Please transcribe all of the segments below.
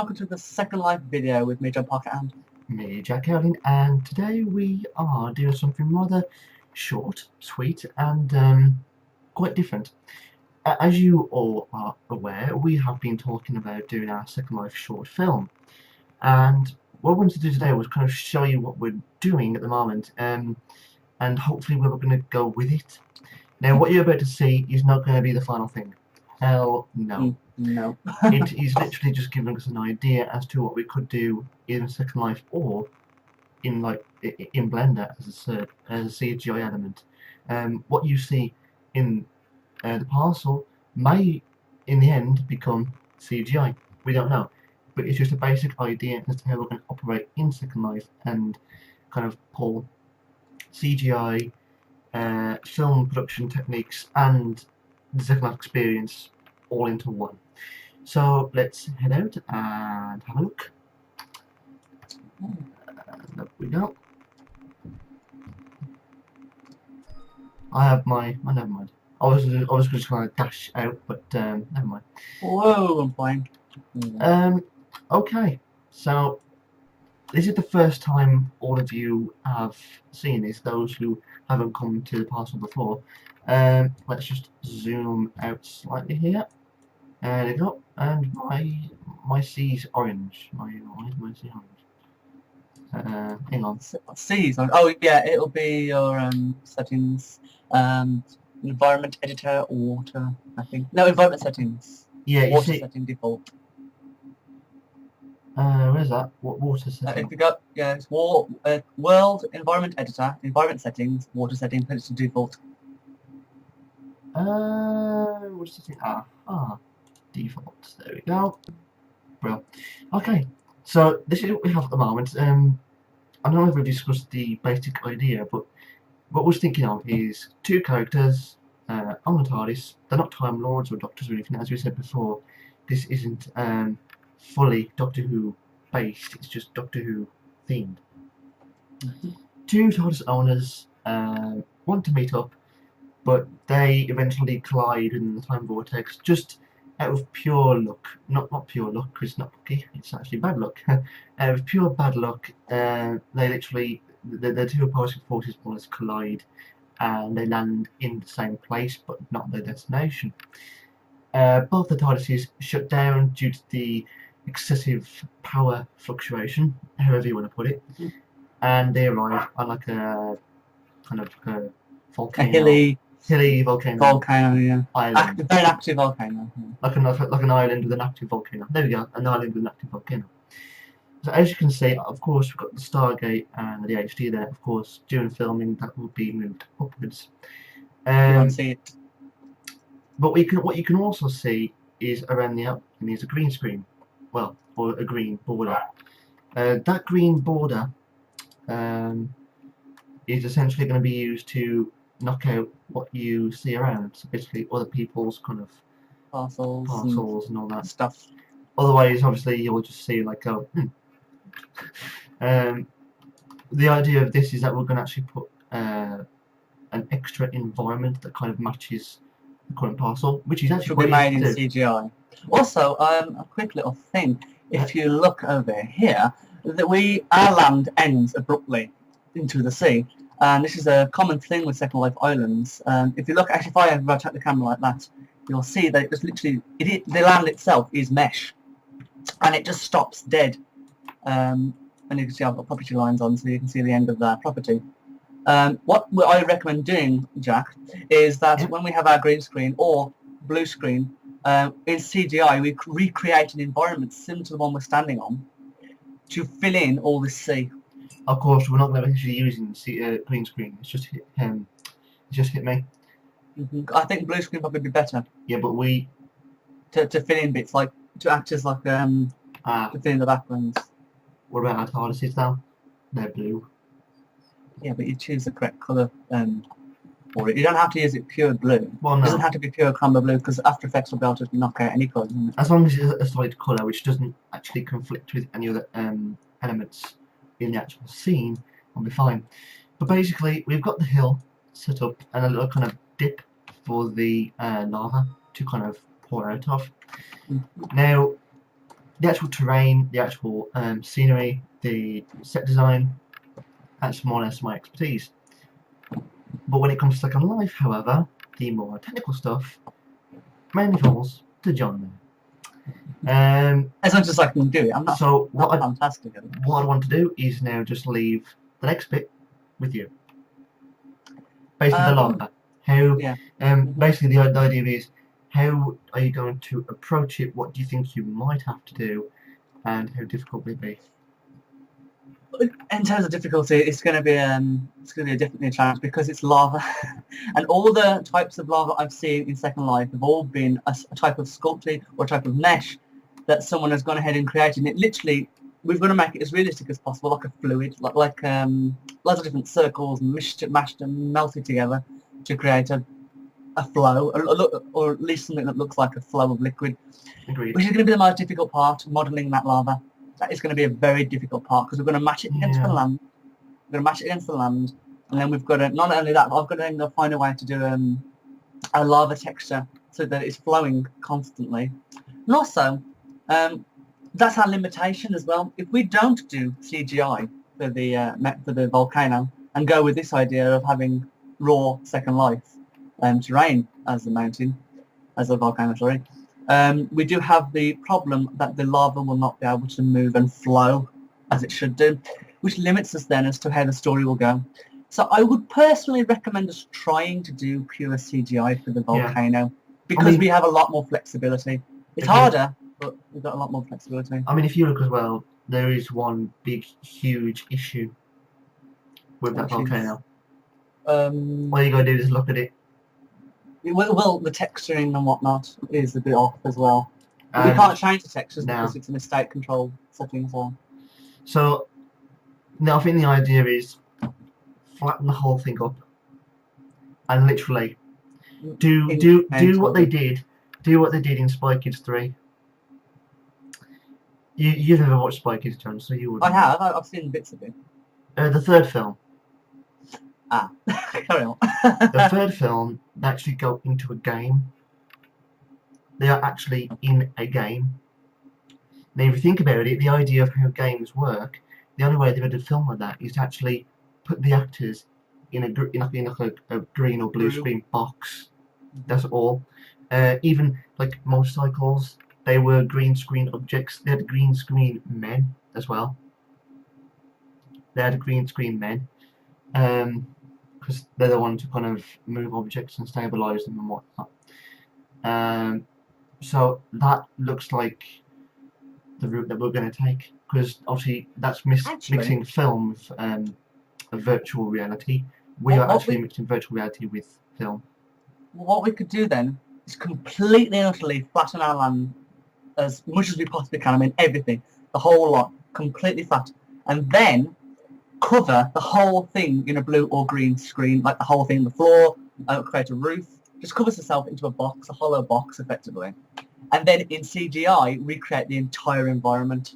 welcome to the Second Life video with me, John Parker, and me, Jack Howling, and today we are doing something rather short, sweet, and quite different. As you all are aware, we have been talking about doing our Second Life short film, and what we wanted to do today was kind of show you what we're doing at the moment, and hopefully where we're going to go with it. Now, what you're about to see is not going to be the final thing. Hell no. No. It is literally just giving us an idea as to what we could do in Second Life or in Blender as a CGI element. What you see in the parcel may, in the end, become CGI. We don't know, but it's just a basic idea as to how we're going to operate in Second Life and kind of pull CGI, film production techniques, and the Second Life experience all into one. So let's head out and have a look. There we go. I have my. Oh, never mind. I was just going to dash out, but never mind. Whoa, I'm flying. Okay. So this is the first time all of you have seen this. Those who haven't come to the parcel before. Let's just zoom out slightly here. There you go. And my C's orange. Why is my C orange? Hang on. C's on. Oh yeah, it'll be your settings, environment editor, water. I think no environment settings. Yeah, you water see. setting default. Where's that? What water setting? If you go, yeah, it's world environment editor, environment settings, water setting, put it to default. Water setting. Default. There we go. Well, okay. So this is what we have at the moment. I don't know if we've discussed the basic idea, but what I was thinking of is two characters on the TARDIS. They're not Time Lords or Doctors or anything. As we said before, this isn't fully Doctor Who based. It's just Doctor Who themed. Two TARDIS owners want to meet up, but they eventually collide in the time vortex just out of pure luck. Not pure luck, because it's not lucky, it's actually bad luck. Out of pure bad luck, they literally, the two opposing forces more or less collide, and they land in the same place, but not their destination. Both the TARDISes shut down due to the excessive power fluctuation, however you want to put it, and they arrive on like a kind of a volcano. A hilly volcano. Yeah. Island. Very active volcano. Yeah. Like an island with an active volcano. There we go, an island with an active volcano. So as you can see, of course, we've got the Stargate and the HD there. Of course, during filming, that will be moved upwards. You can't see it. But what you can also see is around the outside is a green screen, well, or a green border. That green border is essentially going to be used to knock out what you see around. So basically, other people's kind of parcels and all that stuff. Otherwise, obviously, you'll just see like the idea of this is that we're going to actually put an extra environment that kind of matches the current parcel, which is actually should be made in CGI. Also, a quick little thing. If you look over here, that our land ends abruptly into the sea, and this is a common thing with Second Life islands. If you look, actually, if I rotate the camera like that, you'll see that it's literally the land itself is mesh, and it just stops dead. And you can see I've got property lines on, so you can see the end of that property. What I recommend doing, Jack, is that when we have our green screen or blue screen, in CGI we recreate an environment similar to the one we're standing on to fill in all this sea. Of course, we're not going to actually using green screen. It's just hit me. I think blue screen probably be better. Yeah, but we to fill in bits, like to act as like to fill in the backgrounds. What about our TARDISes though? They're blue. Yeah, but you choose the correct colour for it. You don't have to use it pure blue. Well, no. It doesn't have to be pure crumble blue, because After Effects will be able to knock out any colour. As long as it's a solid colour which doesn't actually conflict with any other elements in the actual scene, we'll be fine. But basically, we've got the hill set up and a little kind of dip for the lava to kind of pour out of. Now, the actual terrain, the actual scenery, the set design, that's more or less my expertise. But when it comes to Second Life, however, the more technical stuff mainly falls to John there. As much as I can do it, I'm not, So not fantastic at it. what I want to do is now just leave the next bit with you. Basically, the lava. How? Yeah. Basically, the idea is, how are you going to approach it? What do you think you might have to do, and how difficult will it be? In terms of difficulty, it's going to be definitely a challenge because it's lava, and all the types of lava I've seen in Second Life have all been a type of sculpting or a type of mesh that someone has gone ahead and created. And it literally, we've got to make it as realistic as possible, like a fluid, like lots of different circles mashed and melted together to create a flow, or at least something that looks like a flow of liquid. Agreed. Which is going to be the most difficult part, modelling that lava. That is going to be a very difficult part because we're going to match it against the land. We're going to match it against the land, and then we've got to, not only that, but I've got to find a way to do a lava texture so that it's flowing constantly. And also, that's our limitation as well. If we don't do CGI for the volcano and go with this idea of having raw Second Life terrain as the mountain, as a volcano, sorry. We do have the problem that the lava will not be able to move and flow as it should do, which limits us then as to how the story will go. So I would personally recommend us trying to do pure CGI for the volcano because we have a lot more flexibility. It's harder, but we've got a lot more flexibility. I mean, if you look as well, there is one big, huge issue with that volcano. All you got to do is look at it. Well, the texturing and whatnot is a bit off as well. We can't change the textures because it's an estate control setting as well. So, now I think the idea is flatten the whole thing up and literally do what they did. Do what they did in Spy Kids 3. You've never watched Spy Kids, John, so you would. I have. I've seen bits of it. The third film. Carry on. The third film, they actually go into a game. They are actually in a game. Now, if you think about it, the idea of how games work, the only way they're going to film like that is to actually put the actors in a green or blue screen box. That's all. Even like motorcycles, they were green screen objects. They had green screen men as well. They had green screen men. Because they're the ones who kind of move objects and stabilize them and whatnot. So that looks like the route that we're going to take, because obviously that's mixing film with a virtual reality. We are actually mixing virtual reality with film. What we could do then is completely and utterly flatten our land as much as we possibly can. I mean, everything, the whole lot, completely flat, and then cover the whole thing in a blue or green screen, like the whole thing, the floor, create a roof, just covers itself into a box, a hollow box effectively. And then in CGI, recreate the entire environment,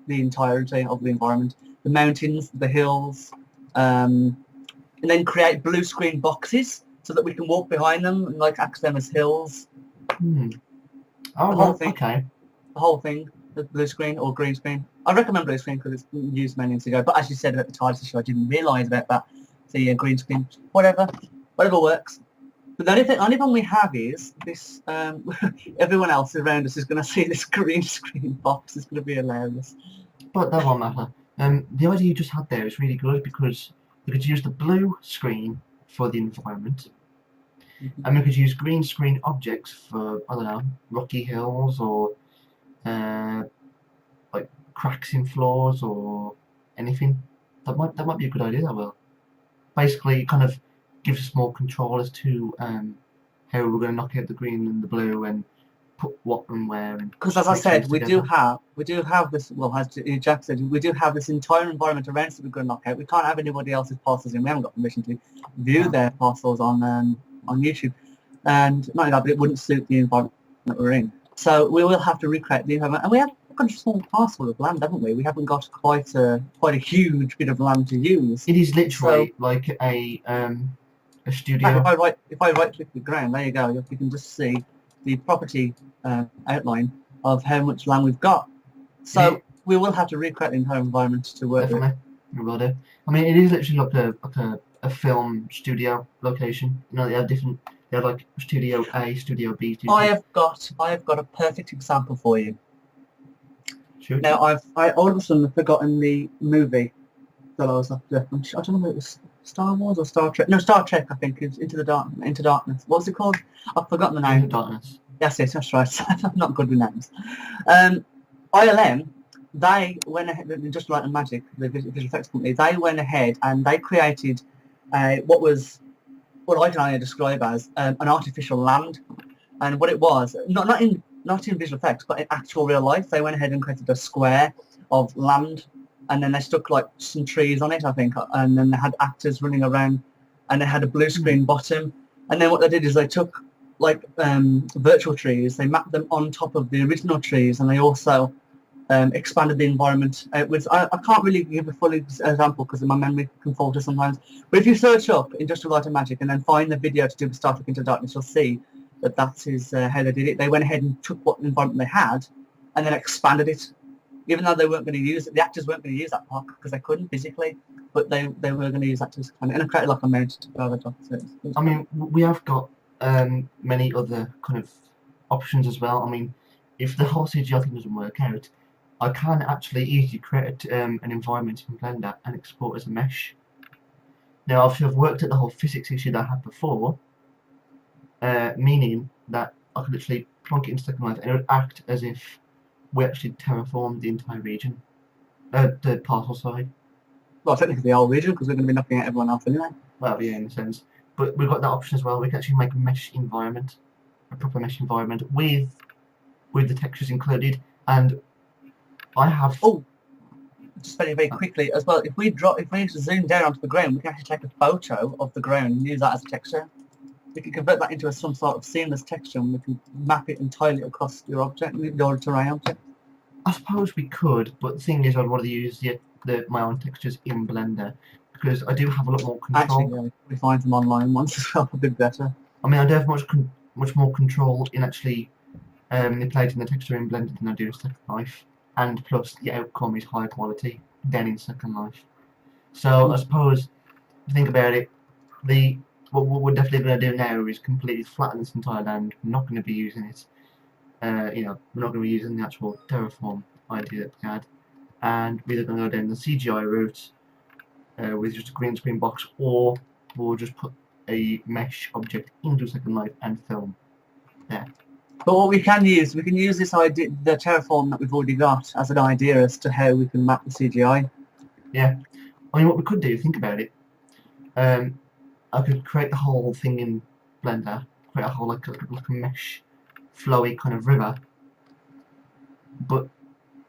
the entirety of the environment, the mountains, the hills, and then create blue screen boxes so that we can walk behind them and like act them as hills. Oh, the whole thing, okay. The whole thing, the blue screen or green screen. I recommend blue screen because it's used many years ago. But as you said about the Tides show, I didn't realise about that. So yeah, green screen, whatever works. But the only thing we have is this. Everyone else around us is going to see this green screen box. It's going to be hilarious. But that won't matter. The idea you just had there is really good because we could use the blue screen for the environment, and we could use green screen objects for, I don't know, rocky hills or like cracks in floors or anything. That might be a good idea. That will basically kind of gives us more control as to how we're going to knock out the green and the blue and put what and where. Because as I said, we do have this. Well, as Jack said, we do have this entire environment around us that we're going to knock out. We can't have anybody else's parcels in. We haven't got permission to view their parcels on YouTube, and not only that, but it wouldn't suit the environment that we're in. So we will have to recreate the environment, and we have got a small parcel of land, haven't we? We haven't got quite a huge bit of land to use. It is literally like a studio. If I right click the ground, there you go. You can just see the property outline of how much land we've got. So we will have to recreate the entire environment to work with. Definitely, we will do. I mean, it is literally like a film studio location. You know, they have different. They have like Studio A, Studio B, Studio. I have got a perfect example for you. Shoot. Now I all of a sudden forgotten the movie that I was after. I don't know if it was Star Wars or Star Trek. No, Star Trek. I think is Into Darkness. What's it called? I've forgotten the name. Into Darkness. Yes, that's right. I'm not good with names. ILM, they went ahead, just like Magic, the visual effects company, they went ahead and they created what I can only describe as an artificial land. And what it was, not in visual effects, but in actual real life, they went ahead and created a square of land, and then they stuck like some trees on it, I think, and then they had actors running around, and they had a blue screen bottom. And then what they did is they took like virtual trees, they mapped them on top of the original trees, and they also expanded the environment. I can't really give a full example because my memory can falter sometimes. But if you search up Industrial Light and Magic and then find the video to do with Star Trek Into Darkness, you'll see that is how they did it. They went ahead and took what environment they had and then expanded it. Even though they weren't going to use it, the actors weren't going to use that part because they couldn't physically, but they were going to use that to expand it. And it created like a mount to go over top. So I mean, we have got many other kind of options as well. I mean, if the whole CGI thing doesn't work out, I can actually easily create an environment in Blender and export as a mesh. Now, obviously, I've worked at the whole physics issue that I had before, meaning that I could literally plonk it into Second Life and it would act as if we actually terraformed the entire region, the parcel, sorry. Well, technically the whole region because we're going to be knocking out everyone else anyway. Well, yeah, in a sense. But we've got that option as well. We can actually make a mesh environment, a proper mesh environment with the textures included. And I have. Oh, just very quickly as well. If we zoom down onto the ground, we can actually take a photo of the ground and use that as a texture. We can convert that into some sort of seamless texture, and we can map it entirely across your object, your terrain object. I suppose we could, but the thing is, I'd rather use my own textures in Blender because I do have a lot more control. Actually, yeah, we find some online ones as well, a bit better. I mean, I do have much more control in actually manipulating the texture in Blender than I do in Second Life, and plus the outcome is higher quality than in Second Life. So I suppose if you think about it, what we're definitely going to do now is completely flatten this entire land. We're not going to be using it. We're not going to be using the actual terraform idea that we had, and we're either going to go down the CGI route with just a green screen box, or we'll just put a mesh object into Second Life and film there. But what we can use this idea, the terraform that we've already got, as an idea as to how we can map the CGI. Yeah, I mean, what we could do, think about it. I could create the whole thing in Blender, create a whole like a mesh, flowy kind of river, but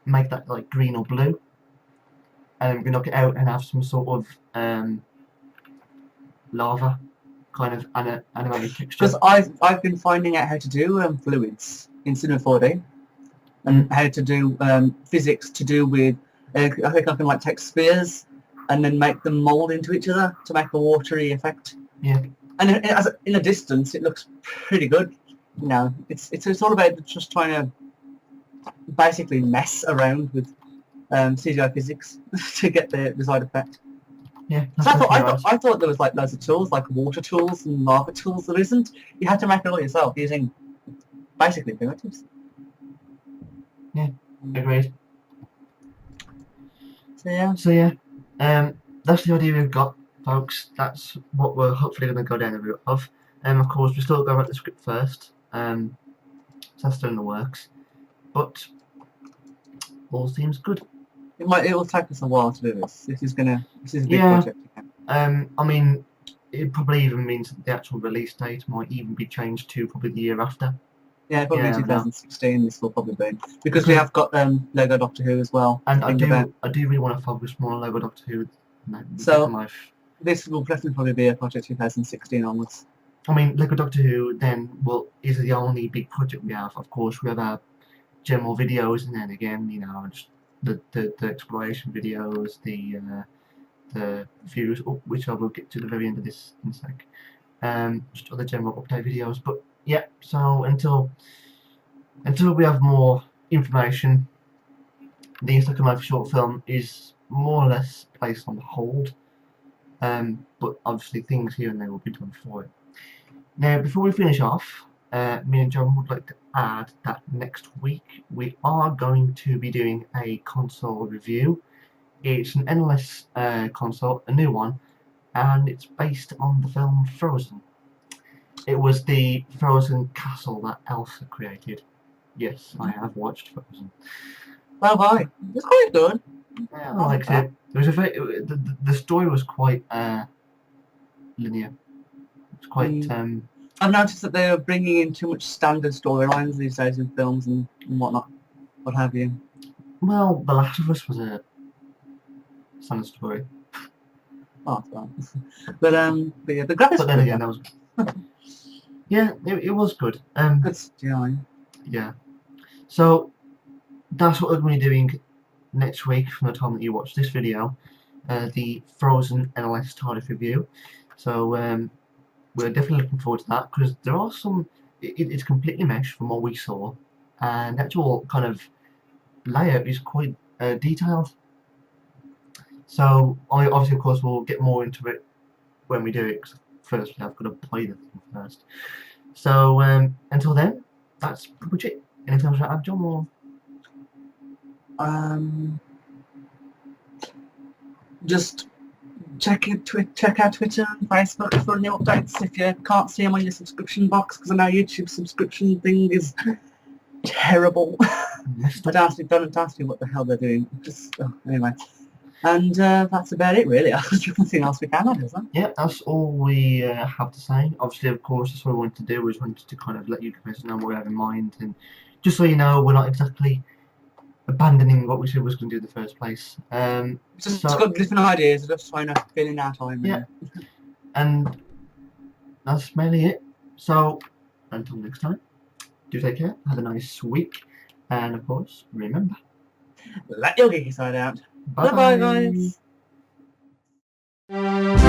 make that like green or blue, and we can knock it out and have some sort of lava kind of animated texture. Because I've been finding out how to do fluids in Cinema 4D, and how to do physics to do with. I think I can like take spheres and then make them mold into each other to make a watery effect. Yeah. And in a distance, it looks pretty good. You know, it's all about just trying to basically mess around with CGI physics to get the desired effect. Yeah. So I thought there was like loads of tools, like water tools and lava tools. There isn't. You have to make it all yourself using basically primitives. Yeah. Agreed. So yeah. That's the idea we've got, folks. That's what we're hopefully going to go down the route of. Of course, we're still going to write the script first. So that's still in the works. But all seems good. It will take us a while to do this. This is a big project. I mean, it probably even means that the actual release date might even be changed to probably the year after. Yeah, probably 2016. This will probably be because we have got Lego Doctor Who as well. And I do really want to focus more on Lego Doctor Who. So this will definitely probably be a project 2016 onwards. I mean, Lego Doctor Who then is the only big project we have. Of course, we have our general videos, and then again, you know, just the exploration videos, the views, which I will get to the very end of this in a sec. Just other general update videos, but yeah. So until we have more information, the Second Life short film is more or less placed on hold, but obviously things here and there will be done for it. Now, before we finish off, me and John would like to add that next week we are going to be doing a console review. It's an endless console, a new one, and it's based on the film Frozen. It was the Frozen castle that Elsa created. Yes, I have watched Frozen. Well, bye. It's quite good. Yeah, I liked it. It was the story was quite linear. It's quite I've noticed that they are bringing in too much standard storylines these days in films and whatnot, what have you. well. The Last of Us was a standard story, Oh, well. But yeah, the graphics. but then again, that was yeah, it was good. good CGI. Yeah. So that's what we're going to be doing next week from the time that you watch this video, the Frozen NLS TARDIS review. So we're definitely looking forward to that because there are some. It's completely meshed from what we saw, and the actual kind of layout is quite detailed. So I obviously, of course, will get more into it when we do it. Cause first, I've got to play the thing first. So until then, that's pretty much it. Anything else to add, John? Or just check out Twitter and Facebook for new updates if you can't see them on your subscription box, because I know YouTube's subscription thing is terrible. Don't ask me what the hell they're doing. Just anyway. And that's about it, really. There's nothing else we can add, is there? Yeah, that's all we have to say. Obviously, of course, that's what we wanted to do, was wanted to kind of let you guys know what we have in mind, and just so you know, we're not exactly abandoning what we said was going to do in the first place. Just got different ideas, just trying to fill in our time. Yeah, and that's mainly it. So, until next time, do take care, have a nice week, and of course, remember, let your geeky side out. bye Bye-bye, guys.